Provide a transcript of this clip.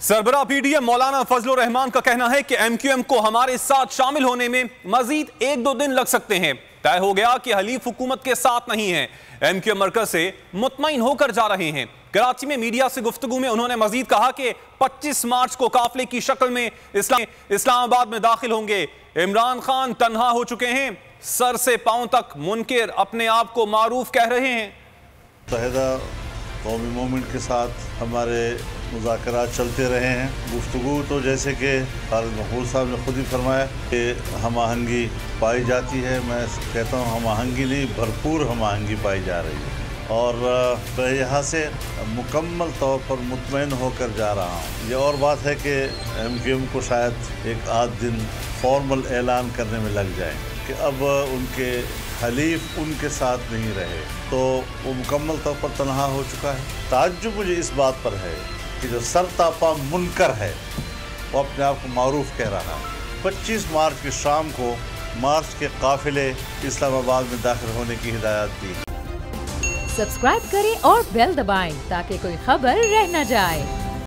सरबराह PDM मौलाना फजलुर रहमान का कहना है कि एमक्यूएम को हमारे साथ शामिल होने में मजीद 1-2 दिन लग सकते हैं। तय हो गया कि हलीफ हुकूमत के साथ नहीं है। एमक्यूएम मरकज से मुतमईन होकर जा रहे हैं। कराची में मीडिया से गुफ्तगू में उन्होंने मजीद कहा कि 25 मार्च को काफिले की शक्ल में इस्लामाबाद में दाखिल होंगे। इमरान खान तन्हा हो चुके हैं, सर से पांव तक मुनकिर अपने आप को मारूफ कह रहे हैं। कौमी मूवमेंट के साथ हमारे मुज़ाकरात चलते रहे हैं। गुफ्तगू तो जैसे कि खालिद महमूद साहब ने खुद ही फरमाया कि हम आहंगी पाई जाती है। मैं कहता हूँ हम आहंगी नहीं, भरपूर हम आहंगी पाई जा रही है और मैं यहाँ से मुकम्मल तौर पर मुतमईन होकर जा रहा हूँ। ये और बात है कि एमक्यूएम को शायद एक आध दिन फॉर्मल ऐलान करने में लग जाए कि अब उनके हलीफ उनके साथ नहीं रहे, तो वो मुकम्मल तौर पर तन्हा हो चुका है। ताज्जुब मुझे इस बात पर है कि जो सरतापा मुनकर है वो अपने आप को मारूफ कह रहा है। 25 मार्च की शाम को मार्च के काफिले इस्लामाबाद में दाखिल होने की हिदायत दी। सब्सक्राइब करें और बेल दबाएं ताकि कोई खबर रह न जाए।